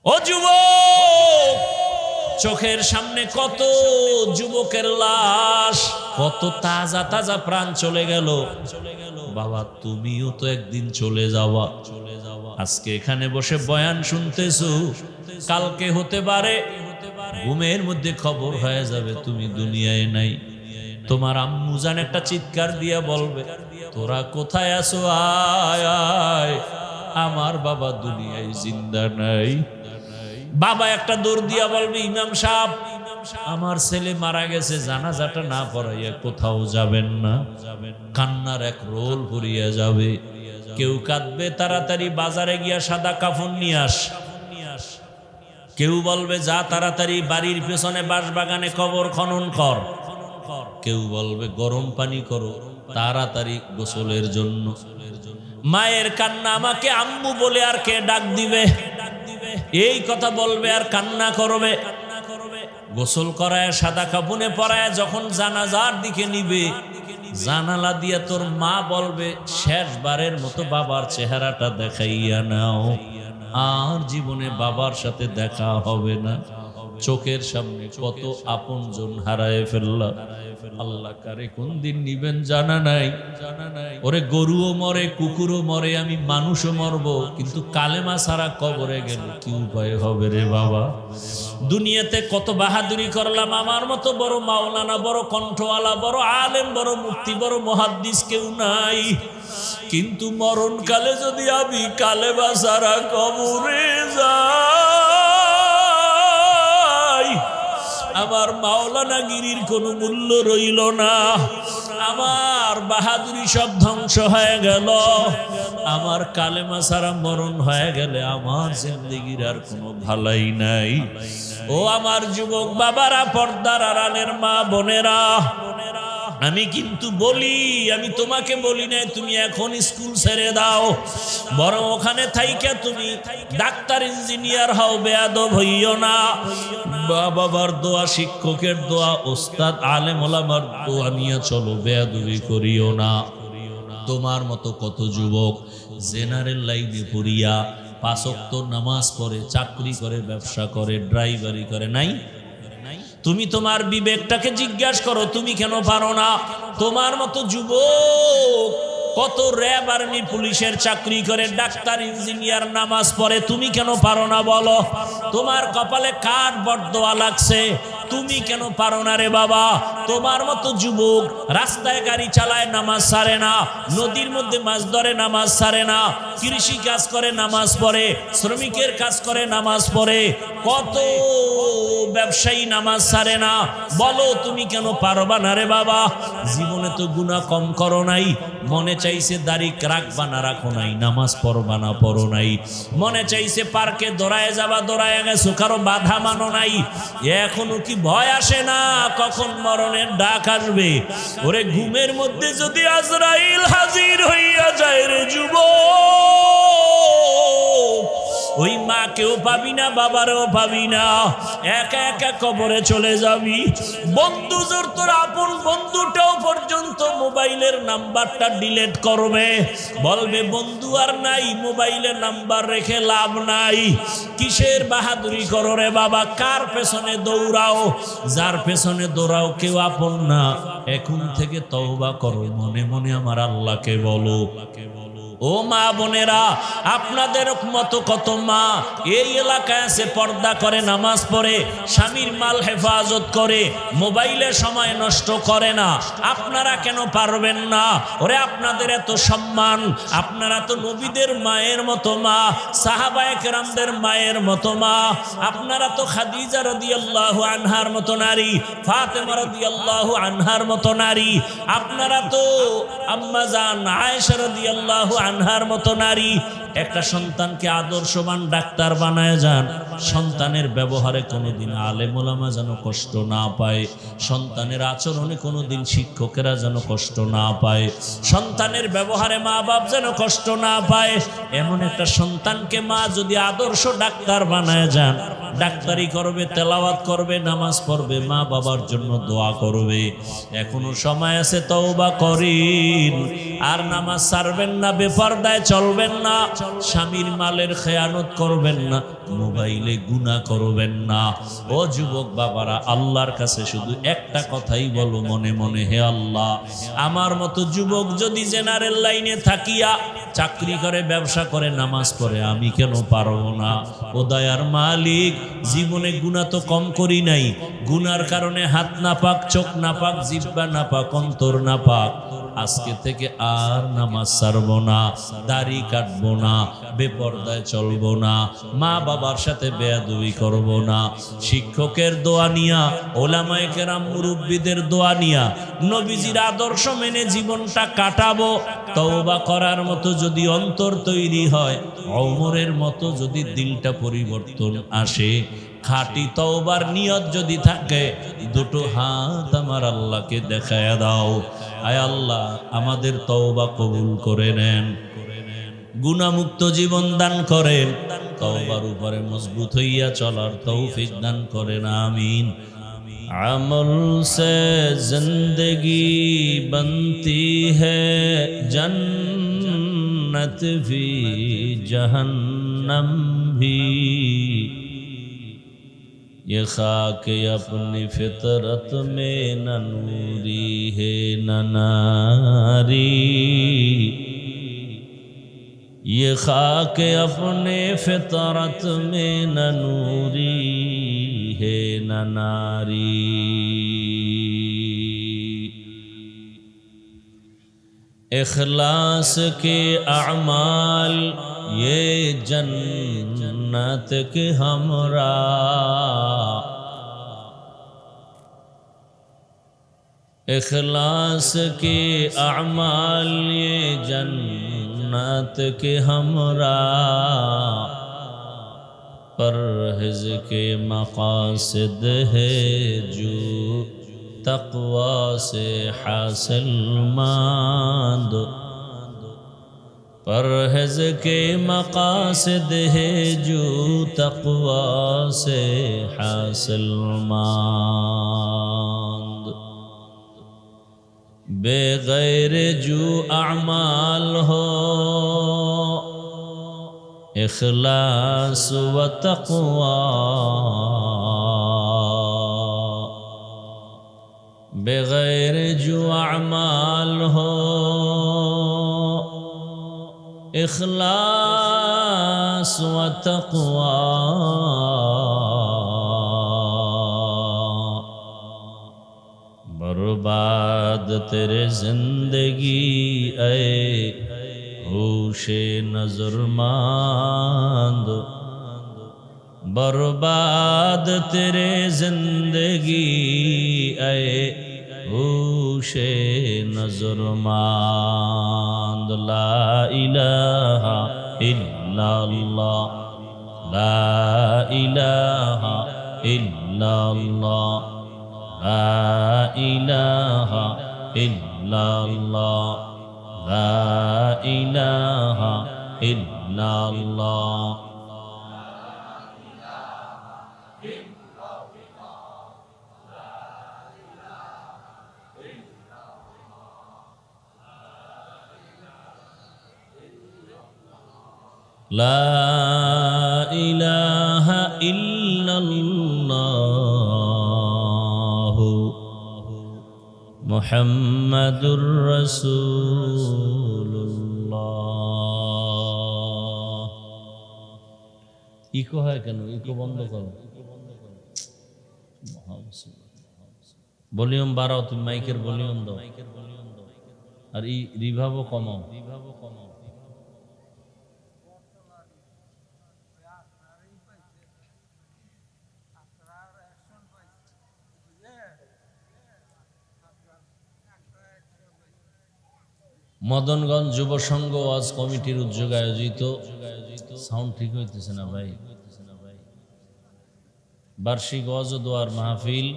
ও যুবক, চোখের সামনে কত যুবকের লাশ, কত তাজা তাজা প্রাণ চলে গেল। বাবা তুমিও তো একদিন চলে যাওয়া। আজকে এখানে বসে বয়ান শুনতেছো, কালকে হতে পারে ঘুমের মধ্যে খবর হয়ে যাবে তুমি দুনিয়ায় নাই। তোমার আম্মু জান একটা চিৎকার দিয়া বলবে, তোরা কোথায় আছো, আয় আয়, আমার বাবা দুনিয়ায় জিন্দা নাই। বাবা একটা দৌড় দিয়া বলবে, ইমাম সাহেব আমার ছেলে মারা গেছে, জানাজাটা না পড়াইয়া কোথাও যাবেন না। কান্নার এক রোল ভরিয়া যাবে। কেউ কাঁদবে, তাড়াতাড়ি বাজারে গিয়া সাদা কাফন নিয়ে আস। কেউ বলবে, যা তাড়াতাড়ি বাড়ির পেছনে বাঁশবাগানে কবর খনন কর। কেউ বলবে, গরম পানি করো তাড়াতাড়ি গোসলের জন্য। মায়ের কান্না আমাকে আম্মু বলে আর কে ডাক দিবে, এই কথা বলবে আর কান্না করবে। গোসল করায় সাদা কাফনে পরায় যখন জানাজার দিকে নিবে, জানালা দিয়া তোর মা বলবে, শেষবারের মতো বাবার চেহারাটা দেখাইয়া নাও, আর জীবনে বাবার সাথে দেখা হবে না। চোখের সামনে কত আপনজন হারায় ফেললাম। আল্লাহ কারে কোন দিন নিবেন জানা নাই। ওরে গরুও মরে, কুকুরও মরে, আমি মানুষও মরব, কিন্তু কালেমা ছাড়া কবরে গেল কি উপায় হবে রে বাবা। দুনিয়াতে কত বাহাদুরি করলাম, আমার মতো বড় মাওলানা, বড় কণ্ঠওয়ালা, বড় আলেম, বড় মুফতি, বড় মুহাদ্দিস কেউ নাই। কিন্তু মরণকালে যদি আমি কালেমা ছাড়া কবরে যাই, আমার মাওলানা গিরির কোনো মূল্য রইল না। আমার বাহাদুরি সব ধ্বংস হয়ে গেল। আমার কালেমা ছাড়া মরণ হয়ে গেলে আমার জিন্দেগির আর কোনো ভালাই নাই। ও আমার যুবক বাবারা, পর্দার আড়ালের মা বোনেরা, আমি কিন্তু বলি, আমি তোমাকে বলি না তুমি এখন স্কুল ছেড়ে দাও, বরং ওখানে থাইকা তুমি ডাক্তার ইঞ্জিনিয়ার হও, বেয়াদব হইও না। বাবার দোয়া, শিক্ষকের দোয়া, ওস্তাদ আলেম ওলামার দোয়া নিয়ে চলো, বেয়াদবি করিও না। তোমার মতো কত যুবক জেনারেল লাইনে পড়িয়া 5 ওয়াক্ত নামাজ পড়ে, চাকরি করে, ব্যবসা করে, ড্রাইভারি করে, নাই? তুমি তোমার বিবেকটাকে জিজ্ঞাসা করো, তুমি কেন পারো না? তোমার মতো যুবক কত র্যাব, আর্মি, পুলিশের চাকরি করে, ডাক্তার, ইঞ্জিনিয়ার, নামাজ পড়ে, তুমি কেন পারো না বলো? তোমার কপালে কার বরদোয়া লাগছে, তুমি কেন পারো না রে বাবা? তোমার মতো যুবক রাস্তায় গাড়ি চালায়, নামাজ ছাড়ে না, নদীর মধ্যে মাছ ধরে, নামাজ ছাড়ে না, কৃষি কাজ করে, নামাজ পড়ে, শ্রমিকের কাজ করে, নামাজ পড়ে, কত ব্যবসায়ী নামাজ ছাড়ে না, বলো তুমি কেন পারবা না রে বাবা? জীবনে তো গুনাহ কম করো নাই, মনে চাইছে দাড়ি রাখবা না রাখো নাই, নামাজ পড়বা না পড়ো নাই, মনে চাইছে পার্কে দৌড়ায় যাবা দৌড়ায় গেছো, কারো বাধা মানো নাই। এখনো কি ভয় আসে না কখন মরণের ডাক আসবে? ওরে ঘুমের মধ্যে যদি আজরাইল হাজির হইয়া যায় রে যুবক, ওই মাকেও পাবি না, বাবারও পাবি না, একা একা কবরে চলে যাবি। বন্ধু জোর তোর আপন বন্ধুটাও পর্যন্ত মোবাইলের নাম্বারটা ডিলিট করবে, বলবে বন্ধু আর নাই, মোবাইলের নাম্বার রেখে লাভ নাই। কিসের বাহাদুরি করো রে বাবা? কার পেছনে দৌড়াও? যার পেছনে দৌড়াও কেউ আপন না। এখন থেকে তওবা করো, মনে মনে আমার আল্লাহকে বলো। ও মা বোনেরা, আপনাদের মতো কত মা এই এলাকায় আছে, পর্দা করে, নামাজ পড়ে, স্বামীর মাল হেফাজত করে, মোবাইলে সময় নষ্ট করে না। আপনারা কেন পারবেন না? ওরে আপনাদের এত সম্মান, আপনারা তো নবীদের মায়ের মতো মা, সাহাবায়ে কেরামদের মায়ের মতো মা, আপনারা তো খাদিজা রাদিয়াল্লাহু আনহার মতো নারী, ফাতেমা রাদিয়াল্লাহু আনহার মতো নারী, আপনারা তো আম্মা জান আয়েশা রাদিয়াল্লাহু আনহার মতো নারী। একটা সন্তানকে আদর্শবান ডাক্তার বানায় যান, সন্তানের ব্যবহারে কোনোদিন আলেম ওলামা যেন কষ্ট না পায়, সন্তানের আচরণে কোনোদিন শিক্ষকেরা যেন কষ্ট না পায়, সন্তানের ব্যবহারে মা বাপ যেন কষ্ট না পায়। এমন একটা সন্তানকে মা যদি আদর্শ ডাক্তার বানায় যান, ডাক্তারি করবে, তেলাওয়াত করবে, নামাজ পড়বে, মা বাবার জন্য দোয়া করবে। এখনো সময় আছে, তওবা করেন, আর নামাজ ছাড়বেন না, বেপরদায় চলবেন না। স্বামীর মালের খেয়ানত করবেন না, মোবাইলে গুনাহ করবেন না। ও যুবক বাবারা, আল্লাহর কাছে শুধু একটা কথাই বলো মনে মনে, হে আল্লাহ, আমার মতো যুবক যদি জেনারেল লাইনে থাকিয়া চাকরি করে, ব্যবসা করে, নামাজ পড়ে, আমি কেন পারবো না? ও দয়ার মালিক, জীবনে গুনাহ তো কম করি নাই, গুনার কারণে হাত নাপাক, চোখ নাপাক, জিহ্বা নাপাক, অন্তর নাপাক। আজকে থেকে আর নামাজ ছাড়বো না, দাড়ি কাটবো না, বেপরদায় চলবো না, মা বাবার সাথে বেয়াদবি করবো না, শিক্ষকের দোয়া নিয়া, ওলামায়ে কেরাম মুরব্বীদের দোয়া নিয়া, নবীজির আদর্শ মেনে জীবনটা কাটাবো। তওবা করার মতো যদি অন্তর তৈরি হয়, ওমরের মতো যদি দিলটা পরিবর্তন আসে, খাঁটি তওবার নিয়ত যদি থাকে, দুটো হাত আমার আল্লাহকে দেখায়া দাও। আয় আল্লাহ, আমাদের তওবা কবুল করে নেন, গুনাহমুক্ত জীবন দান করেন, তওবার উপরে মজবুত হইয়া চলার তৌফিক দান করেন, আমিন। আমল সে জিন্দগি বনতি হ্যায়, জন্নত ভি জাহান্নাম ভি, ये खाक अपनी फितरत में न नूरी है न नारी, ये खाक अपने फितरत में न नूरी है न नारी। इखलास के अमाल ये जन्नत के हमरा, इखलास के अमाल ये जन्नत के हमरा, परहेज़ के मक़ासिद है जो तक़वा से हासिल मंद, परहेज़ के मक़ासिद है जो तक़वा से हासिल मंद, बेगैर जो अमाल हो इखलास व तक़वा, बेगैर जो अमाल हो इखलास व तक़वा, बर्बाद तेरे जिंदगी ऐ होशे नजर मांद, बर्बाद तेरे जिंदगी ऐ होशे नजर मांद। ला इलाहा इल्लल्लाह, ला इलाहा इल्लल्लाह, ला इलाहा इल्लल्लाह, ला इलाहा इल्लल्लाह। ला इलाहा इल्लल्लाह मुहम्मदुर रसूलुल्लाह। ইকো হয় কেন? ইকো বন্ধ করো, ভলিউম বাড়াও, তুমি মাইকের ভলিউম দাও, আর এই রিভাবও কমাও। মদনগঞ্জ যুব সংঘ ওয়াজ কমিটির উদ্যোগে আয়োজিত, সাউন্ড ঠিক হইতেছে না ভাই, বার্ষিক ওয়াজ ও দোয়ার মাহফিল,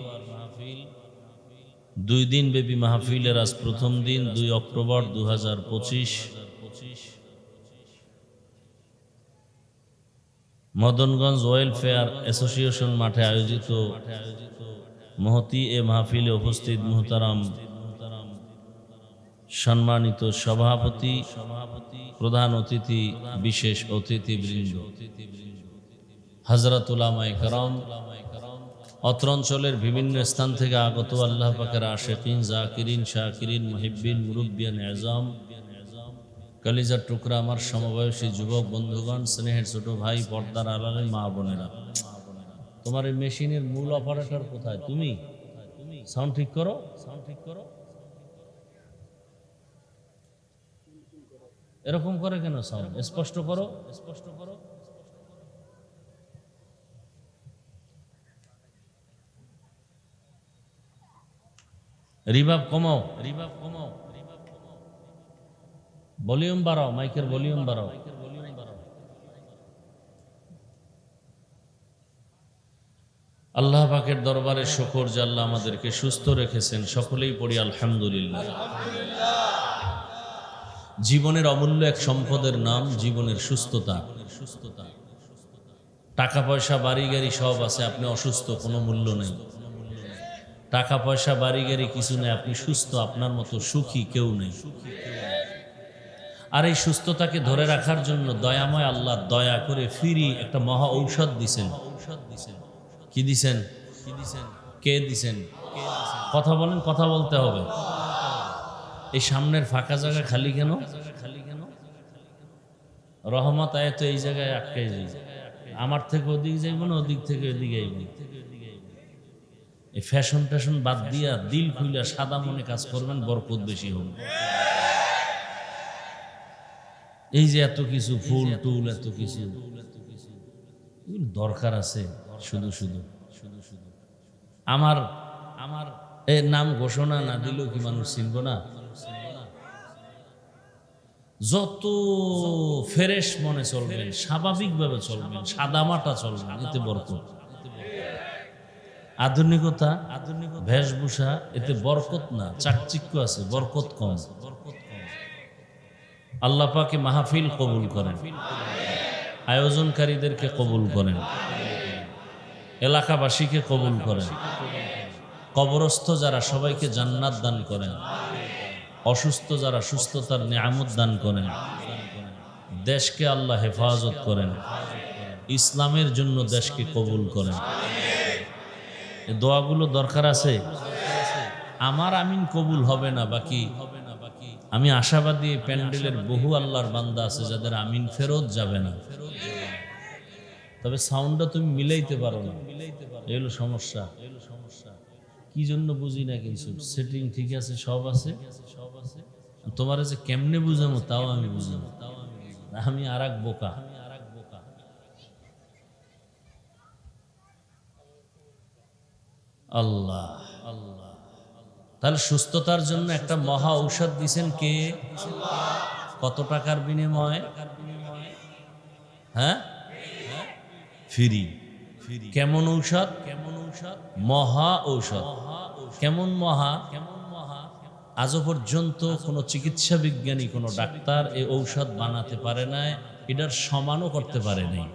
2 দিন ব্যাপী মাহফিলের আজ প্রথম দিন, 2 অক্টোবর 2025, মদনগঞ্জ ওয়েলফেয়ার অ্যাসোসিয়েশন মাঠে আয়োজিত মহতি এ মাহফিলে উপস্থিত মুহতারাম সম্মানিত সভাপতি, প্রধান অতিথি, বিশেষ অতিথিবৃন্দ, হযরত উলামায়ে কেরাম, অত্র অঞ্চলের বিভিন্ন স্থান থেকে আগত আল্লাহ পাকের আশিকিন, জাকিরিন, শাকিরিন, মুহিব্বিন, মুরব্বিয়ান আযম, কলিজার টুকরা আমার সমবয়সী যুবক বন্ধুগণ, স্নেহের ছোট ভাই, পর্দার আড়ালের মা বোনেরা, তোমার এই মেশিনের মূল অপারেটর কোথায়? তুমি সাউন্ড ঠিক করো, সাউন্ড ঠিক করো। এরকম করে কেন? সাউন্ড স্পষ্ট করো, স্পষ্ট করো। রিভাব কমাও, রিভাব কমাও, ভলিউম বাড়াও, মাইকের ভলিউম বাড়াও। আল্লাহ পাকের দরবারে শুকর যে আল্লাহ আমাদেরকে সুস্থ রেখেছেন, সকলেই পড়ি আলহামদুলিল্লাহ। জীবনের অমূল্য এক সম্পদের নাম জীবনের সুস্থতা। টাকা পয়সা বাড়ি গাড়ি সব আছে, আপনি অসুস্থ, কোনো মূল্য নেই। টাকা পয়সা বাড়ি গাড়ি কিছু নেই, আপনি সুস্থ, আপনার মতো সুখী কেউ নেই। আর এই সুস্থতাকে ধরে রাখার জন্য দয়াময় আল্লাহ দয়া করে ফ্রি একটা মহা ঔষধ দিছেন। কি দিছেন? কে দিছেন? কথা বলেন, কথা বলতে হবে। এই সামনের ফাঁকা জায়গা খালি কেন? রহমত আয় তো এই জায়গায় আটকে যাই, আমার থেকে ওদিক যাইব না, ওদিক থেকে ওদিকে আইব। এই ফ্যাশন ট্যাশন বাদ দিয়া দিল খুইলা সাদা মনে কাজ করবেন, বরকত বেশি হবে। এই যে এত কিছু ফুল টুল, এত কিছু দরকার আছে শুধু শুধু আমার এর নাম ঘোষণা না দিলেও কি মানুষ চিনব না? যত ফ্রেশ মনে চলবেন, স্বাভাবিকভাবে চলবেন, সাদামাটা চলবেন, এতে বরকত। আধুনিকতা, বেশভূষা, এতে বরকত না, চাকচিক্য আছে, বরকত কম। আল্লাহ পাকে মাহফিল কবুল করেন, আয়োজনকারীদেরকে কবুল করেন, এলাকাবাসীকে কবুল করেন, কবরস্থ যারা সবাইকে জান্নাত দান করেন, অসুস্থ যারা সুস্থতার নিয়ামত দান করেন, দেশকে আল্লাহ হেফাজত করেন, ইসলামের জন্য দেশকে কবুল করেন। এই দোয়াগুলো দরকার আছে। আমার আমিন কবুল হবে না, বাকি আমি আশাবাদী প্যান্ডেলের বহু আল্লাহর বান্দা আছে যাদের আমিন ফেরত যাবে না। তবে সাউন্ডটা তুমি মিলাইতে পারো না, এই হলো সমস্যা। কি জন্য বুঝি না, কিন্তু সেটিং ঠিক আছে, সব আছে, তোমার যে কেমনে বুঝাবো তাও আমি বুঝি না। আমি আর এক বোকা। আল্লাহ আল্লাহ। তাহলে সুস্থতার জন্য একটা মহা ঔষধ দিছেন কে? কত টাকার বিনিময়ে? হ্যাঁ, ফ্রি। কেমন ঔষধ? মহা ঔষধ। কেমন মহা? আজও পর্যন্ত কোনো চিকিৎসা বিজ্ঞানী, কোনো ডাক্তার এই ঔষধ বানাতে পারে নাই, এটার সমানও করতে পারে নাই।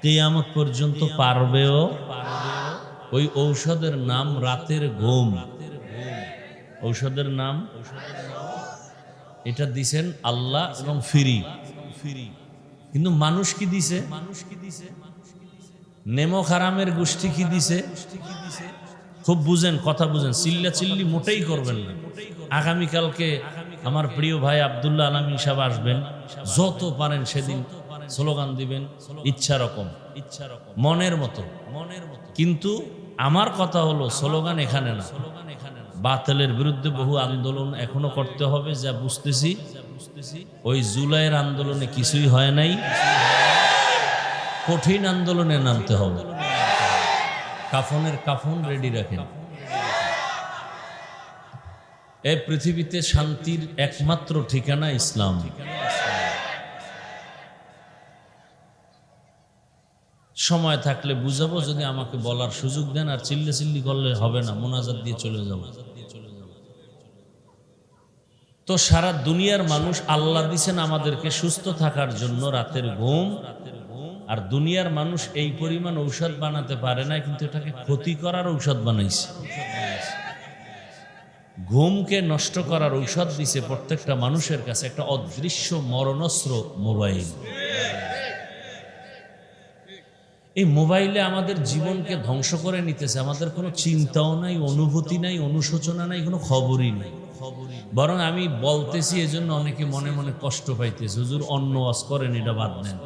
কিয়ামত পর্যন্ত পারবেও। ওই ঔষধের নাম রাতের ঘুম। ঔষধের নাম, এটা দিছেন আল্লাহ এবং ফ্রি। কিন্তু মানুষ কি দিছে? নেমো খারামের গোষ্ঠী কি দিছে? খুব বুঝেন, কথা বুঝেন, চিল্লা চিল্লি মোটেই করবেন না। আগামীকালকে আমার প্রিয় ভাই আব্দুল্লাহ আলামিন সাহেব আসবেন, যত পারেন সেদিন স্লোগান দিবেন, ইচ্ছা রকম, মনের মতো। কিন্তু আমার কথা হলো স্লোগান এখানে না, বাতিলের বিরুদ্ধে বহু আন্দোলন এখনো করতে হবে। যা বুঝতেছি ওই জুলাইয়ের আন্দোলনে কিছুই হয় নাই, কঠিন আন্দোলনে নামতে হবে। কাফনের কাফন রেডি রাখেন। এই পৃথিবীতে শান্তির একমাত্র ঠিকানা ইসলাম। সময় থাকলে বুঝাবো, যদি আমাকে বলার সুযোগ দেন। আর চিল্লে চিল্লি করলে হবে না, মোনাজাত দিয়ে চলে যাবো। তো সারা দুনিয়ার মানুষ আল্লাহ দিছেন আমাদেরকে সুস্থ থাকার জন্য রাতের ঘুম, আর দুনিয়ার মানুষ এই পরিমাণ ঔষধ বানাতে পারে না, কিন্তু এটাকে ক্ষতি করার ঔষধ বানাইছে। ঘুমকে নষ্ট করার ঔষধ দিছে প্রত্যেকটা মানুষের কাছে একটা অদৃশ্য মরণস্ত্র মোবাইল। এই মোবাইলে আমাদের জীবনকে ধ্বংস করে নিতেছে। আমাদের কোনো চিন্তাও নাই, অনুভূতি নাই, অনুশোচনা নাই, কোনো খবরই নাই। বরং আমি বলতেছি এজন্য অনেকে মনে মনে কষ্ট পাইতেছে, হুজুর অন্য ওয়াজ করেন, এটা বাদ নেন।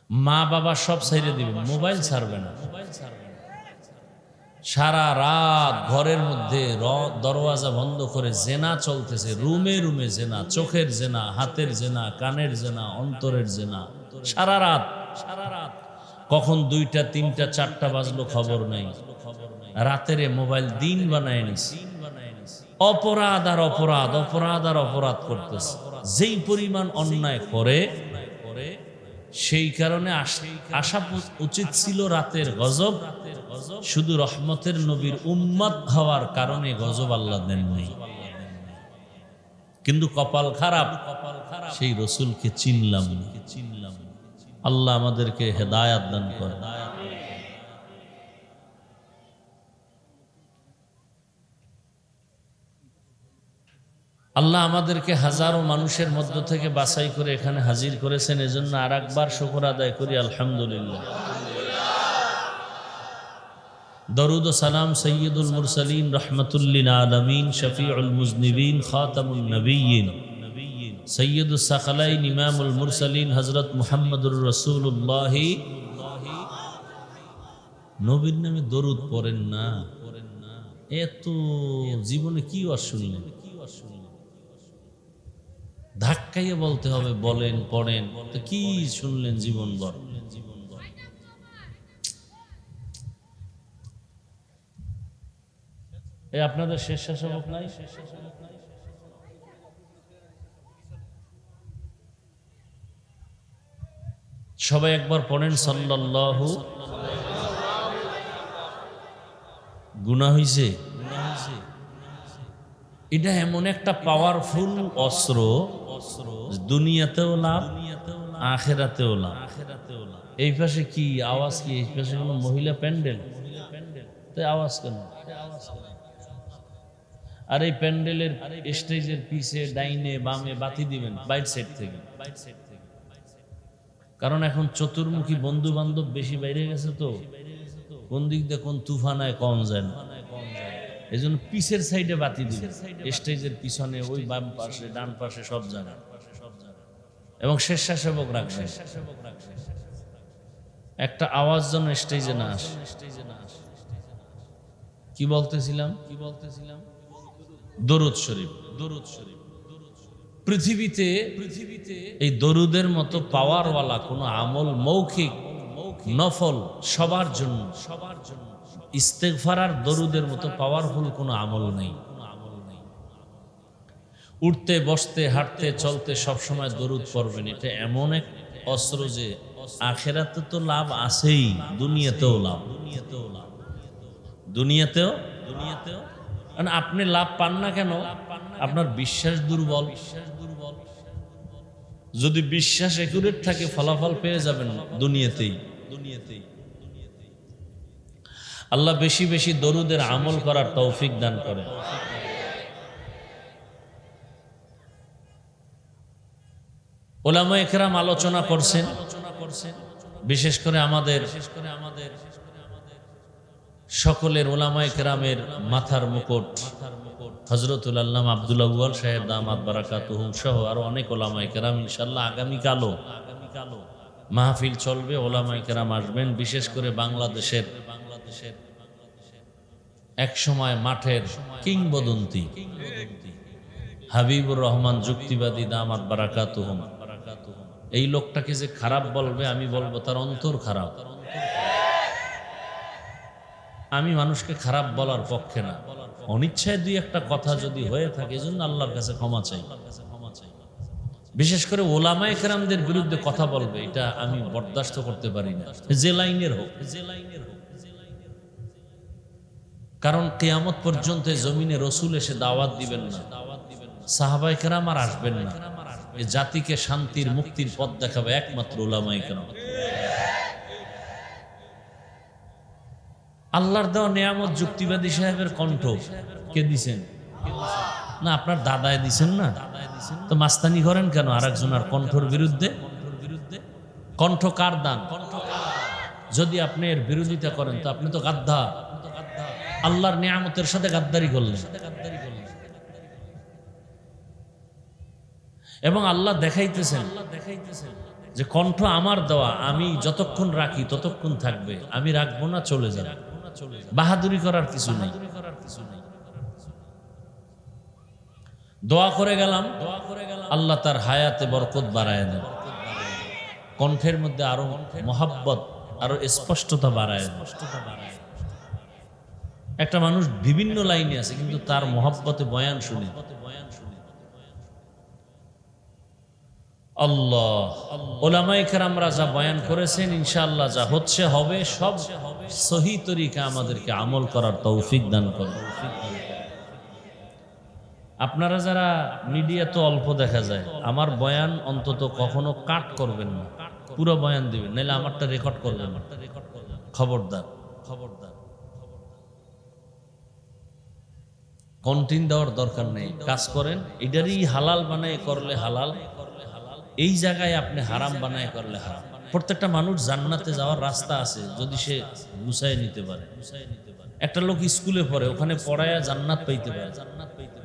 মা বাবা সব ছাইড়ে দিবে, মোবাইল ছাড়বে না। সারা রাত ঘরের মধ্যে দরওয়াজা বন্ধ করে জেনা চলতেছে, রুমে রুমে জেনা, চোখের জেনা, হাতের জেনা, কানের জেনা, অন্তরের জেনা, সারা রাত। কখন 2টা 3টা 4টা বাজলো খবর নাই। রাতের মোবাইল দিন বানায় নিছে। অপরাধ আর অপরাধ, অপরাধ আর অপরাধ করতেছে। যেই পরিমাণ অন্যায় করে, সেই কারণে আশা উচিত ছিল রাতের গজব। শুধু রহমতের নবীর উম্মত হওয়ার কারণে গজব আল্লাহ দেন নাই। কিন্তু কপাল খারাপ, সেই রসুলকে চিনলাম। আল্লাহ আমাদেরকে হেদায়াত দান করে। আল্লাহ আমাদেরকে হাজারো মানুষের মধ্য থেকে বাছাই করে এখানে হাজির করেছেন, এজন্য আর একবার শুকর আদায় করি আলহামদুলিল্লাহ। দরুদ ও সালাম সৈয়দুল মুরসালিন রহমতুল্লিল আলামিন শফিউল মুজনিবিন খাতামুন নবিয়্যিন সৈয়দুস সাকালাইন ইমামুল মুরসালিন হযরত মুহাম্মদুর রাসূলুল্লাহ। নবীর নামে দরুদ পড়েন না, এত জীবনে কি শুনলেন? ধাক্কাইয়ে বলতে হবে, বলেন, পড়েন, তো কি শুনলেন জীবন ভর? এই আপনাদের স্বেচ্ছাসেবক নাই? সবাই একবার পড়েন সাল্লাল্লাহু। গুনাহ হইছে। এটা এমন একটা পাওয়ারফুল অস্ত্র, দুনিয়াতেও লাভ, আখিরাতেও লাভ। এই পাশে কি আওয়াজ? কি এই পাশে কোনো মহিলা প্যান্ডেল? তাই আওয়াজ কেন? আর এই প্যান্ডেলের স্টেজের পিছে ডাইনে বামে বাতি দিবেন বাইট সাইড থেকে, কারণ এখন চতুর্মুখী বন্ধু বান্ধব বেশি বাইরে গেছে, তো কোন দিক দিয়ে কোন তুফানায় কম যায় না। এই জন্য পিছের সাইডে বাতি দিবেন, স্টেজের পিছনে, ওই বাম পাশে, ডান পাশে, সব জায়গায়। এবং স্বেচ্ছাসেবক রাখবেন, একটা আওয়াজ যেন স্টেজে না আসে। কি বলতেছিলাম? দরুদ শরীফ। পৃথিবীতে এই দরুদের মতো পাওয়ারওয়ালা কোনো আমল, মৌখিক নফল, সবার জন্য ইস্তেগফার আর দরুদের মতো পাওয়ারফুল কোনো আমল নেই। উঠতে, বসতে, হাঁটতে, চলতে সবসময় দরুদ পড়বেন। এটা এমন এক অস্ত্র যে আখিরাতে তো লাভ আছেই, দুনিয়াতেও লাভ। দুনিয়াতেও আপনি লাভ পান না কেন? আপনার বিশ্বাস দুর্বল। যদি বিশ্বাস একুরেট থাকে, ফলাফল পেয়ে যাবেন দুনিয়াতেই। আল্লাহ বেশি বেশি দরুদের আমল করার তৌফিক দান করেন। উলামায়ে কেরাম আলোচনা করছেন, বিশেষ করে আমাদের সকলের উলামায়ে কেরামের মাথার মুকুট হযরতুল আল্লামা আব্দুল আউয়াল সাহেব দামাত বারাকাতুহুম সহ আরো অনেক উলামায়ে কেরাম ইনশাআল্লাহ আগামীকালও মাহফিল চলবে, উলামায়ে কেরাম আসবেন। বিশেষ করে বাংলাদেশের একসময় মাঠের কিংবদন্তি হাবিবুর রহমান যুক্তিবাদী দামাত বারাকাতুহুম, এই লোকটাকে যে খারাপ বলবে, আমি বলবো তার অন্তর খারাপ। আমি মানুষকে খারাপ বলার পক্ষে না, অনিচ্ছায় দুই একটা কথা যদি হয়ে থাকে, এজন্য আল্লাহর কাছে ক্ষমা চাই। বিশেষ করে ওলামায়ে কেরামদের বিরুদ্ধে কথা বলবে, এটা আমি বরদাস্ত করতে পারি না, যে লাইনের হোক। কারণ কিয়ামত পর্যন্ত জমিনে রসুল এসে দাওয়াত দিবেন না, সাহাবায়ে কেরাম আর আসবেন না। এই জাতিকে শান্তির, মুক্তির পথ দেখাবে একমাত্র উলামায়ে কেরাম। আল্লাহর দেওয়া নিয়ামত যুক্তিবাদী সাহেবের কণ্ঠ কে দিছেন? না আপনার দাদায় দিছেন না? তো মাস্তানি করেন কেন আরেকজনের কণ্ঠর বিরুদ্ধে? কণ্ঠ কার দান? যদি আপনি এর বিরোধিতা করেন তো আপনি তো গাদ্দার। আল্লাহর নিয়ামতের সাথে গাদ্দারি করলেন। এবং আল্লাহ দেখাইতেছেন যে কণ্ঠ আমার দেওয়া, আমি যতক্ষণ রাখি ততক্ষণ থাকবে, আমি রাখবো না, চলে যাবে। বাহাদুরি করার কিছু নেই। দোয়া করে গেলাম, আল্লাহ তার হায়াতে বরকত বাড়ায় দেন, কণ্ঠের মধ্যে আরো মহাব্বত, আরো স্পষ্টতা বাড়ায় দেন। একটা মানুষ বিভিন্ন লাইনে আছে কিন্তু তার মহাব্বতে বয়ান শুনে আল্লাহ। ওলামায়ে কেরামরা যা বয়ান করেছেন, ইনশাআল্লাহ যা হচ্ছে হবে, সব সহি তরিকা আমাদেরকে আমল করার তৌফিক দান করুন। আপনারা যারা মিডিয়া তো অল্প দেখা যায়, আমার বয়ান অন্তত কখনো কাট করবেন না, পুরো বয়ান দিবেন, নাহলে আমারটা রেকর্ড করবেন। খবরদার, খবরদার। কন্টিনিউ দেওয়ার দরকার নেই। কাজ করেন, এটারই হালাল বানায় করলে হালাল, এই জায়গায় আপনি হারাম বানায় করলে হারাম। প্রত্যেকটা মানুষ জান্নাতে যাওয়ার রাস্তা আছে যদি সে গুছায় নিতে পারে। একটা লোক স্কুলে পড়ে, ওখানে পড়ায় জান্নাত পাইতে পারে।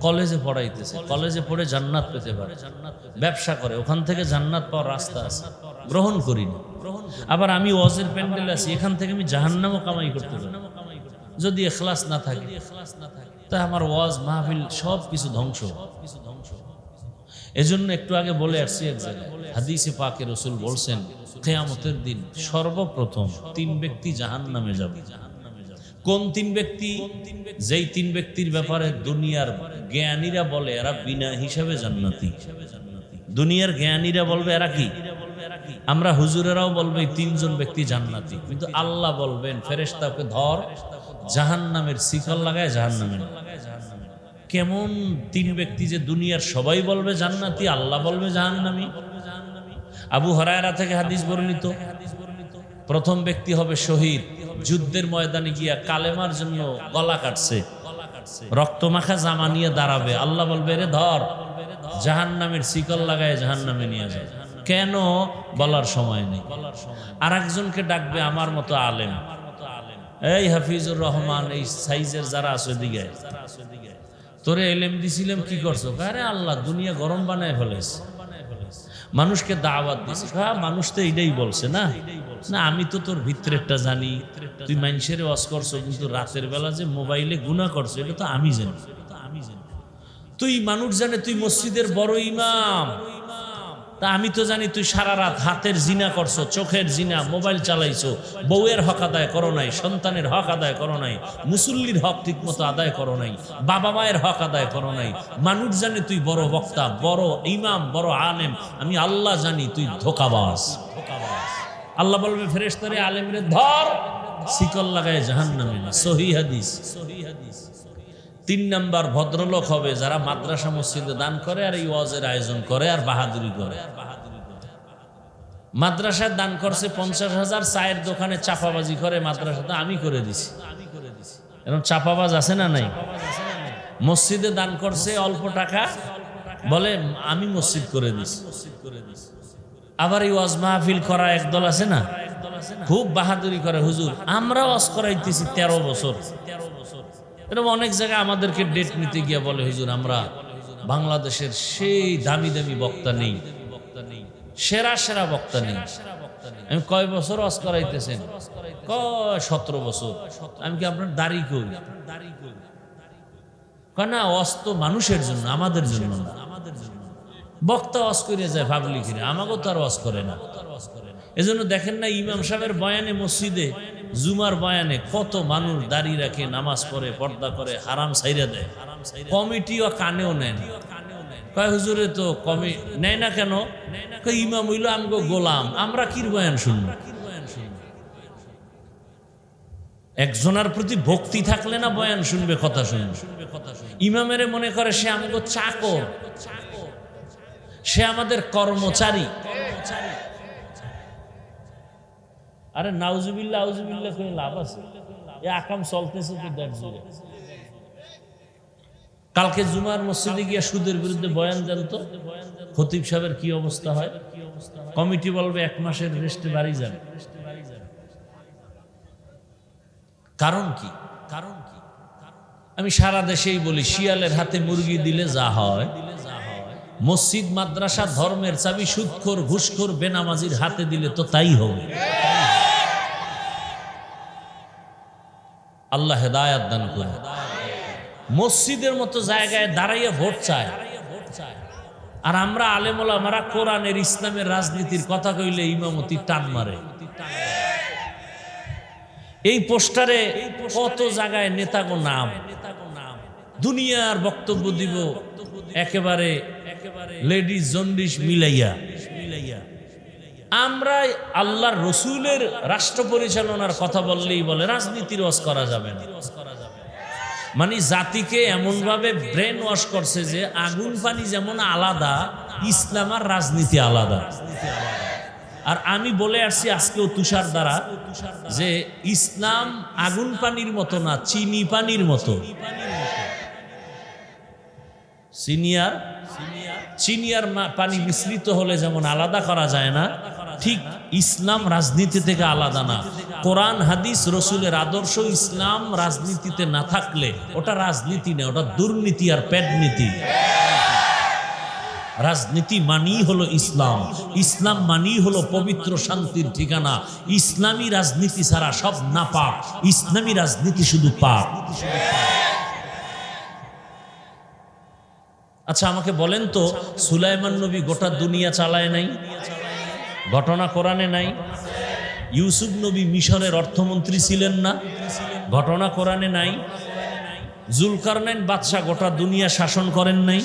কলেজে পড়াইতেছে, কলেজে পড়ে জান্নাত পেতে পারে। ব্যবসা করে, ওখান থেকে জান্নাত পাওয়ার রাস্তা আছে। গ্রহণ করি না। আবার আমি ওয়াজের প্যান্ডেল আছি, এখান থেকে আমি জাহান্নামও কামাই করতে পারি যদি ইখলাস না থাকে। তাই আমার ওয়াজ মাহফিল সব কিছু ধ্বংস। এজন্য একটু আগে বলে আসছি এক জায়গায়, হাদিসে পাকে রাসূল বলছেন কিয়ামতের দিন সর্বপ্রথম 3 ব্যক্তি জাহান্নামে যাবে। কোন 3 ব্যক্তি? যেই 3 ব্যক্তির ব্যাপারে দুনিয়ার জ্ঞানীরা বলে এরা বিনা হিসাবে জান্নাতি। দুনিয়ার জ্ঞানীরা বলবে এরা কি? আমরা হুজুরেরাও বলবে 3 জন ব্যক্তি জান্নাতি, কিন্তু আল্লাহ বলবেন ফেরেশতাকে ধর, জাহান্নামের শিকল লাগায় জাহান্নামে। কেমন 3 ব্যক্তি যে দুনিয়ার সবাই বলবে জান্নাতি, আল্লাহ বলবে জাহান্নামী? আবু হুরায়রা থেকে হাদিস বর্ণিত, প্রথম ব্যক্তি হবে শহীদ, যুদ্ধের ময়দানে গিয়া কালেমার জন্য গলা কাটছে, রক্তমাখা জামা নিয়ে দাঁড়াবে, আল্লাহ বলবে রে ধর, জাহান্নামের শিকল লাগায় জাহান্নামে নিয়ে যায়। কেন বলার সময় নেই। আর একজনকে ডাকবে আমার মতো আলেম, এই হাফিজুর রহমান, এই সাইজের যারা আছে দিকে, তোরে এলেম দিছিলাম কি করছো? আরে আল্লাহ দুনিয়া গরম বানায় ফেলেছে, মানুষকে দাওয়াত দিছে। মানুষ তো এইটাই বলছে না, না আমি তো তোর ভিতরেরটা জানি, তুই মানুষের ওয়াজ করছো, কিন্তু রাতের বেলা যে মোবাইলে গুনাহ করছো এটা তো আমি জানি। তুই মানুষ জানে তুই মসজিদের বড় ইমাম, তা আমি তো জানি তুই সারা রাত হাতের জিনা করছো, চোখের জিনা, মোবাইল চালাইছো, বউয়ের হক আদায় করো নাই, সন্তানের হক আদায় করো নাই, মুসল্লির হক ঠিক মতো আদায় করো নাই, বাবা মায়ের হক আদায় করো নাই। মানুষ জানে তুই বড় বক্তা, বড় ইমাম, বড় আলেম, আমি আল্লাহ জানি তুই ধোঁকাবাজ। আল্লাহ বলবে ফেরেশতারে আলেমরে ধর, শিকল লাগায় জাহান্নামে। সহিহ হাদিস। 3 নাম্বার ভদ্রলোক হবে যারা মাদ্রাসা মসজিদে দান করে আর এই ওয়াজের আয়োজন করে আর বাহাদুরি করে। মাদ্রাসায় দান করছে 50,000, চায়ের দোকানে চাপাবাজি করে, মাদ্রাসাতে আমি করে দিছি। এরকম চাপাবাজ আছে না নাই? মসজিদে দান করছে অল্প টাকা, বলে আমি মসজিদ করে দিছি। আবার এই ওয়াজ মাহফিল করা একদল আছে না, খুব বাহাদুরি করে, হুজুর আমরা ওয়াজ করাইতেছি 13 বছর। এরকম অনেক জায়গায় আমাদেরকে ডেট নিতে গিয়ে বলে হুজুর আমরা বাংলাদেশের সেই দামি দামি বক্তা নেই, সেরা সেরা বক্তা নেই। আমি কয় বছর ওয়াজ করাইতেছেন? 17 বছর। আমি কি আপনার দাড়ি কই? না, ওয়াজ তো মানুষের জন্য, আমাদের জন্য না। বক্তা ওয়াজ করে যায় পাবলিকের, আমাকেও তো আর ওয়াজ করে না। এজন্য দেখেন না ইমাম সাহেবের বয়ানে, মসজিদে জুমার বয়ানে কত মানুষ দাঁড়িয়ে রাখে, নামাজ পড়ে, পর্দা করে, হারাম ছাইরা দেয়। কমিটিও কানেও নেন। কয় হুজুরে তো কমি নেয় না কেন? ইমাম হইল আমগো গোলাম, আমরা কির বয়ান শুনবো? একজনের প্রতি ভক্তি থাকলে না বয়ান শুনবে, কথা শুনবে। ইমামের মনে করে সে আমগো চাকর, সে আমাদের কর্মচারী। আরে নাউজুবিল্লাহ আউজুবিল্লাহ করে লাভ আছে? এই আকাম চলতেছে তো দেড় যুগে। কালকে জুমার মসজিদে গিয়ে সুদের বিরুদ্ধে বয়ান দেন তো, খতিব সাহেবের কি অবস্থা হয়। কমিটি বলবে 1 মাসের রেস্টে বাড়ি যান। কারণ কি? আমি সারা দেশেই বলি, শিয়ালের হাতে মুরগি দিলে যা হয়, মসজিদ মাদ্রাসা ধর্মের চাবি সুদখোর ঘুষখোর বেনামাজির হাতে দিলে তো তাই হবে। আল্লাহ হেদায়াত দান করুন। মসজিদের মতো জায়গায় দাঁড়াইয়া ভোট চায়, আর আমরা আলেম ওলামারা কোরআনের ইসলামের রাজনীতির কথা কইলে ইমামতি টান মারে। এই পোস্টারে কত জায়গায় নেতাগো নাম, দুনিয়ার বক্তব্য দিব একেবারে লেডিস জন্ডিস মিলাইয়া। আমরা আল্লাহর রসুলের রাষ্ট্র পরিচালনার কথা বললেই বলে রাজনীতির ওয়াজ করা যাবে না। মানে জাতিকে এমন ভাবে ব্রেন ওয়াশ করছে যে আগুন পানি যেমন আলাদা, ইসলাম আর রাজনীতি আলাদা। আর আমি বলে আসছি আজকেও তুষার দ্বারা যে ইসলাম আগুন পানির মতো না, চিনি পানির মতো। চিনিয়ার পানি মিশ্রিত হলে যেমন আলাদা করা যায় না, ঠিক ইসলাম রাজনীতি থেকে আলাদা না। কোরআন হাদিস রসুলের আদর্শ ইসলাম রাজনীতিতে না থাকলে ওটা রাজনীতি না, ওটা দুর্নীতি আর পেটনীতি। রাজনীতি মানেই হলো ইসলাম, ইসলাম মানেই হলো পবিত্র শান্তির ঠিকানা। ইসলামী রাজনীতি ছাড়া সব নাপাক, ইসলামী রাজনীতি শুধু পাক। আচ্ছা আমাকে বলেন তো, সুলাইমান নবী গোটা দুনিয়া চালায় নাই? ঘটনা কোরআনে নাই? ইউসুফ নবী মিশরের অর্থমন্ত্রী ছিলেন না? ঘটনা কোরআনে নাই? জুলকারনাইন বাদশাহ গোটা দুনিয়া শাসন করেন নাই?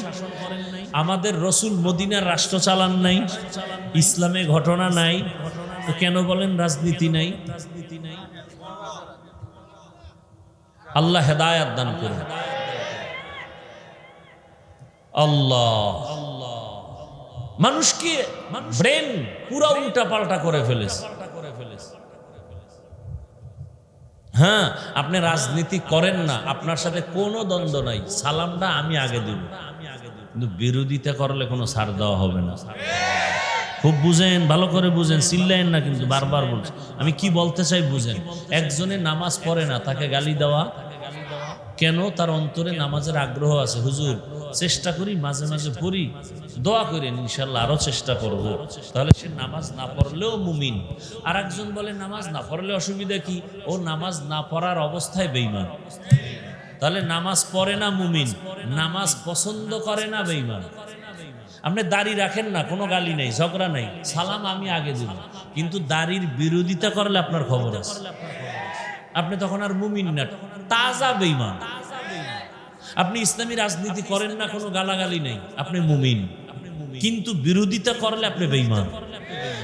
আমাদের রসুল মদিনার রাষ্ট্র চালান নাই? ইসলামে ঘটনা নাই, তো কেন বলেন রাজনীতি নাই? আল্লাহ হেদায়াত দান করুন। আল্লাহ মানুষকে ব্রেন পুরা উল্টা পাল্টা করে ফেলেছে। হ্যাঁ, আপনি রাজনীতি করেন না, আপনার সাথে কোনো দ্বন্দ্ব নাই, সালামটা আমি আগে দিব, কিন্তু বিরোধিতা করলে কোনো ছাড় দেওয়া হবে না। খুব বুঝেন, ভালো করে বুঝেন, চিল্লাইন না কিন্তু, বারবার বলছি আমি কি বলতে চাই বুঝেন। একজনে নামাজ পড়ে না, তাকে গালি দেওয়া কেন? তার অন্তরে নামাজের আগ্রহ আছে। হুজুর চেষ্টা করি, মাঝে মাঝে পড়ি, দোয়া করেন ইনশাল্লাহ আরো চেষ্টা করব, তাহলে সে নামাজ না পড়লেও মুমিন। আর একজন বলে নামাজ না পড়লে অসুবিধা কি? ও নামাজ না পড়ার অবস্থায় বেঈমান। তাহলে নামাজ পড়ে না মুমিন, নামাজ পছন্দ করে না বেঈমান। আপনি দাড়ি রাখেন না, কোনো গালি নেই, ঝগড়া নেই, সালাম আমি আগে দিব, কিন্তু দাড়ির বিরোধিতা করলে আপনার খবর আছে, আপনি তখন আর মুমিন না, তাজা বেঈমান। আপনি ইসলামী রাজনীতি করেন না, কোনো গালাগালি নেই, আপনি মুমিন, কিন্তু বিরোধিতা করলে আপনি বেঈমান।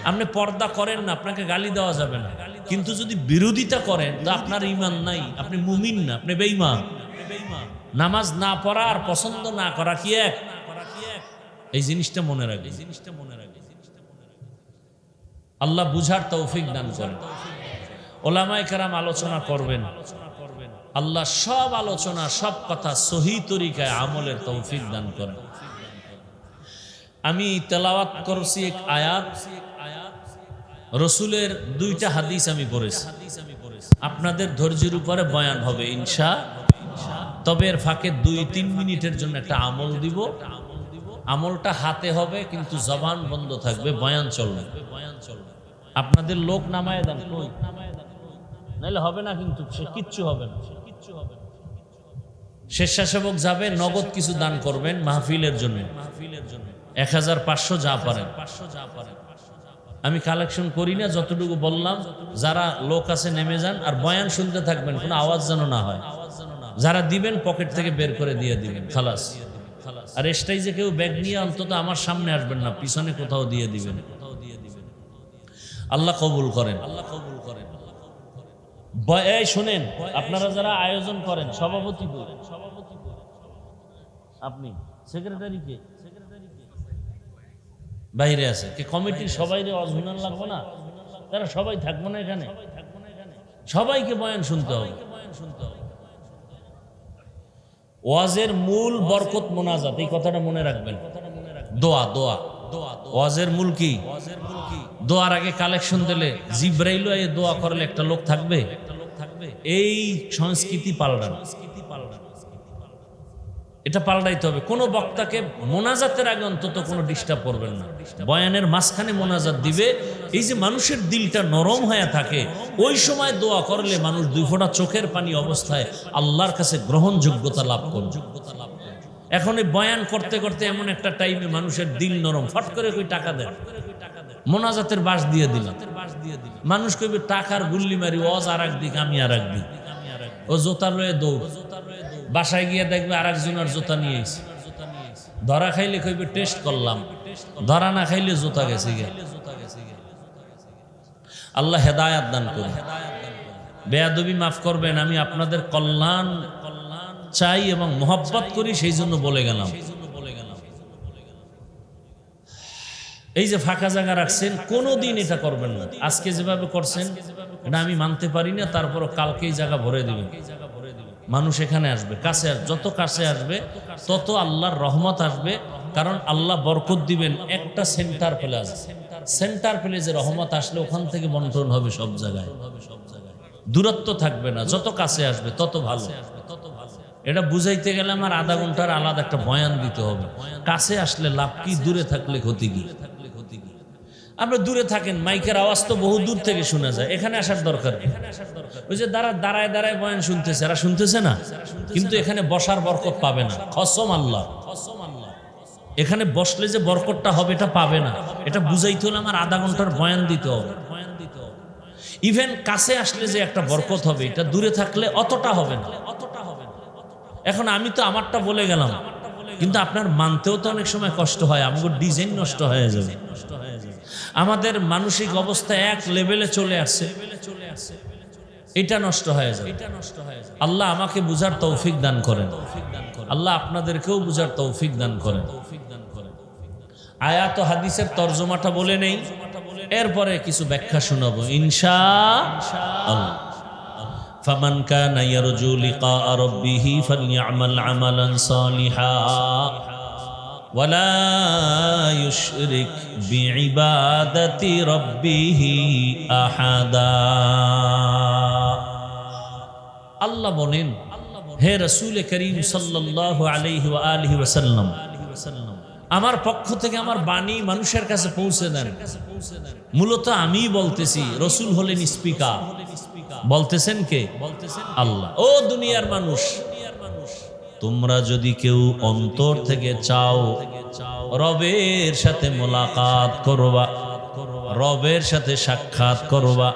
আপনি পর্দা করেন না, আপনাকে গালি দেওয়া যাবে না, কিন্তু যদি বিরোধিতা করেন তো আপনার ঈমান নাই, আপনি মুমিন না, আপনি বেঈমান। নামাজ না পড়া আর পছন্দ না করা কি এক? এই জিনিসটা মনে রাখবে। আল্লাহ বুঝার তৌফিক দান করেন। ওলামায়ে কেরাম আলোচনা করবেন, আল্লাহ সব আলোচনা সব কথা সহি তরিকায় আমলের তৌফিক দান করেন। আমি তেলাওয়াত করছি এক আয়াত, রসুলের 2টা হাদিস আমি পড়েছি। আপনাদের ধৈর্যের উপরে বয়ান হবে ইনশাআল্লাহ। তবে এর ফাঁকে 2-3 মিনিটের জন্য একটা আমল দিব। আমলটা হাতে হবে, কিন্তু জবান বন্ধ থাকবে, বয়ান চলবে। আপনাদের লোক নামায় দেন, নাহলে হবে না, কিন্তু সে কিচ্ছু হবে না। স্বেচ্ছাসেবক যাবে, নগদ কিছু দান করবেন মাহফিলের জন্য, 1500 যা পারেন। আমি কালেকশন করি না, যতটুকু বললাম। যারা লোক আছে নেমে যান, আর বয়ান শুনতে থাকবেন, কোনো আওয়াজ যেন না হয়। যারা দিবেন পকেট থেকে বের করে দিয়ে দিবেন, খালাস। আর এটাই যে কেউ ব্যাগ নিয়ে অন্তত আমার সামনে আসবেন না, পিছনে কোথাও দিয়ে দিবেন। আল্লাহ কবুল করেন, আল্লাহ কবুল করেন। এই শুনেন, আপনারা যারা আয়োজন করেন, সভাপতি আপনি, সেক্রেটারি কে? বাইরে আছে কে? কমিটির সবাই অজুনান লাগবে না, তারা সবাই থাকবো না এখানে, সবাইকে বয়ান শুনতে হবে। ওয়াজের মূল বরকত মোনাজাত, এই কথাটা মনে রাখবেন। দোয়া দোয়া ওয়াজের মূল কি? দোয়ার আগে কালেকশন দিলে জিব্রাইল এ দোয়া করলে একটা লোক থাকবে? এই সংস্কৃতি পাল্টানো, এটা পাল্টাইতে হবে। কোনো বক্তাকে মোনাজাতের আগে অন্তত কোনো ডিস্টার্ব করবেন না। বয়ানের মাঝখানে মোনাজাত দিবে। এই যে মানুষের দিলটা নরম হয়ে থাকে, ওই সময় দোয়া করলে মানুষ দুই ফোঁটা চোখের পানি অবস্থায় আল্লাহর কাছে গ্রহণযোগ্যতা লাভ করবে। এখন এই বয়ান করতে করতে এমন একটা টাইমে মানুষের দিল নরম, ফট করে কই টাকা দেন, মোনাজাতের বাস দিয়ে দিলাম, মানুষ কইবে টাকার গুল্লি মারি, ওয়াজ আর একদিক আমি আর একদিক, ও জোতা লয়ে দৌড়, বাসায় গিয়ে দেখবে আর একজনের জুতা নিয়ে এসে, ধরা খাইলে কইবে টেস্ট করলাম, ধরা না খাইলে জুতা গেছে গে। আল্লাহ হেদায়াত দান করুন। বেয়াদবি মাফ করবেন, আমি আপনাদের কল্যাণ চাই এবং মোহাব্বত করি, সেই জন্য বলে গেলাম। এই যে ফাঁকা জায়গা রাখছেন, কোনোদিন এটা করবেন না। আজকে যেভাবে করছেন এটা আমি মানতে পারি না, তারপরও কালকে এই জায়গা ভরে দিবেন। মানুষ এখানে আসবে, কাছে যত কাছে আসবে তত আল্লাহর রহমত আসবে। কারণ আল্লাহ বরকত দিবেন একটা সেন্টার প্লেস, সেন্টার প্লেসে রহমত আসলে ওখান থেকে বন্টন হবে সব জায়গায়, দূরত্ব থাকবে না। যত কাছে আসবে তত ভালো। এটা বুঝাইতে গেলে আমার আধা ঘন্টার আলাদা একটা বয়ান দিতে হবে। কাছে আসলে লাভ কি, দূরে থাকলে ক্ষতি কি? আপনি দূরে থাকেন, মাইকের আওয়াজ তো বহু দূর থেকে শোনা যায়, এখানে আসার দরকার। ওই যে দাঁড়ায় দাঁড়ায় বয়ান শুনতেছে, এরা শুনতেছে না, কিন্তু এখানে বসার বরকত পাবে না। কসম আল্লাহ, এখানে বসলে যে বরকতটা হবে এটা পাবে না। এটা বুঝাইতে হলে আমার আধা ঘন্টার বয়ান দিতে হবে। ইভেন কাছে আসলে যে একটা বরকত হবে, এটা দূরে থাকলে অতটা হবে না। এখন আমি তো আমারটা বলে গেলাম, কিন্তু আপনার মানতেও তো অনেক সময় কষ্ট হয়। আমাদের ডিজাইন নষ্ট হয়ে যাবে, আমাদের মানসিক অবস্থা এক লেভেলে চলে আসছে, এটা নষ্ট হয়ে যাবে। আল্লাহ আমাকে বুঝার তৌফিক দান করেন, আল্লাহ আপনাদেরকেও বুঝার তৌফিক দান করেন। আয়াত ও হাদিসের তরজমাটা বলে নেই, এরপরে কিছু ব্যাখ্যা শোনাবো ইনশাআল্লাহ। ফামান কানা ইয়ারজু লিকা রাব্বিহি ফালইআমাল আমালান সালিহা ওয়ালা ইউশরিক বিইবাদাতি রাব্বিহি আহাদা। আল্লাহ বলেন, হে রাসূল করিম সাল্লাল্লাহু আলাইহি ওয়া আলিহি ওয়াসাল্লাম, আমার পক্ষ থেকে আমার বাণী মানুষের কাছে পৌঁছে দেন। মূলত আমি বলতেছি, রাসূল হলেন স্পিকার, বলতেছেন কে? আল্লাহ। ও দুনিয়ার মানুষ, তোমরা যদি কেউ অন্তর থেকে চাও রবের সাথে মোলাকাত করবা, রবের সাথে সাক্ষাৎ করবা,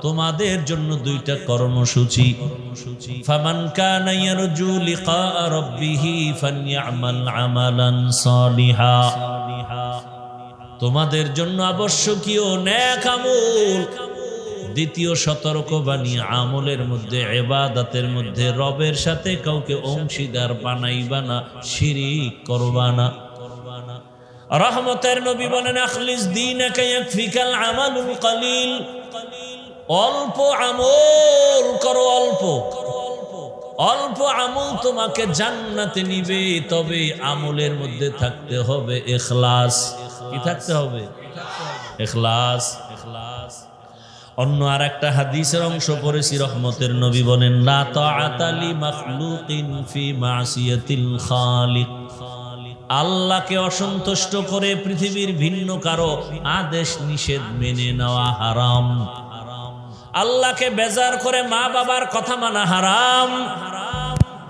তোমাদের জন্য দুইটা কর্মসূচি। ফামান কানা ইয়ারজু লিকা রাব্বিহি ফালইআমাল আমালান সালিহা, তোমাদের জন্য আবশ্যকীয় নেক আমল। দ্বিতীয় সতর্কবাণী, আমলের মধ্যে, ইবাদতের মধ্যে রবের সাথে কাউকে অংশীদার বানাইবা না, শিরিক করবা না। রহমতের নবী বলেন, আখলিস দীনাকা ইয়াকফিকাল আমালুল কলিল, অল্প আমল করো, অল্প আমল তোমাকে জান্নাতে নিবে। তবে আমলের মধ্যে থাকতে হবে ইখলাস। কি থাকতে হবে? ইখলাস। অন্য আর একটা হাদিসের অংশ পড়েছি, রহমতের নবী বলেন, লা তাআতা লি মাখলুকিন ফি মাসিয়াতিল খালিক, আল্লাহকে অসন্তুষ্ট করে পৃথিবীর ভিন্ন কারো আদেশ নিষেধ মেনে নেওয়া হারাম। আল্লাহকে বেজার করে মা বাবার কথা মানা হারাম,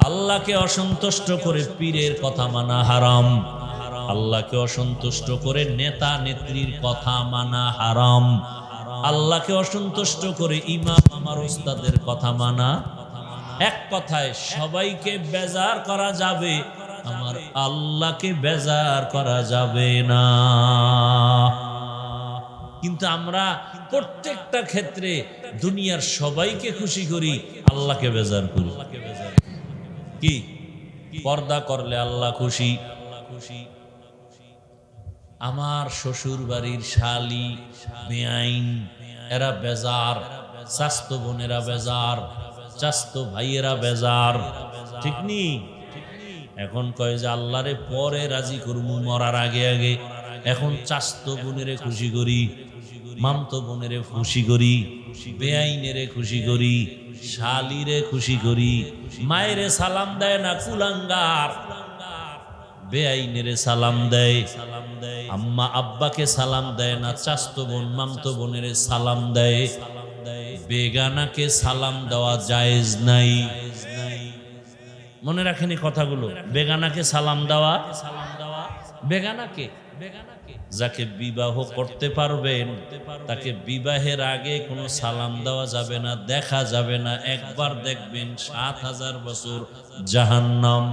আল্লাহকে অসন্তুষ্ট করে পীরের কথা মানা হারাম, আল্লাহকে অসন্তুষ্ট করে নেতা নেত্রীর কথা মানা হারাম, আল্লাহকে অসন্তুষ্ট করে ইমাম আমার ওস্তাদের কথা মানা। এক কথায় সবাইকে বেজার করা যাবে, আমার আল্লাহকে বেজার করা যাবে না। কিন্তু আমরা প্রত্যেকটা ক্ষেত্রে দুনিয়ার সবাইকে খুশি করি, আল্লাহকে বেজার করি। কি পর্দা করলে আল্লাহ খুশি, আমার শ্বশুর বাড়ির শালি বেআইন এরা বেজার, স্বাস্থ্য বোনেরা বেজার, চাস্তো ভাইয়েরা বেজার, ঠিক নি? এখন কয় যে আল্লাহরে পরে রাজি করবো মরার আগে আগে, এখন চাস্তো বোনেরে খুশি করি, মামতো বোনেরে খুশি করি, বেআইনেরে খুশি করি, শালিরে খুশি করি। মায়েরে সালাম দেয় না কুলাঙ্গার, বেআইনেরে সালাম দেয়, আম্মা আব্বাকে সালাম দেয় না, চাস্তো বোন মামতো বোনের সালাম দেয়। বেগানাকে সালাম দেওয়া জায়েজ নাই। মনে রাখেনি কথাগুলো? বেগানাকে সালাম দেওয়া, বেগানাকে, যাকে বিবাহ করতে পারবেন তাকে বিবাহের আগে কোনো সালাম দেওয়া যাবে না, দেখা যাবে না। একবার দেখবেন ৭,০০০ বছর জাহান্নাম।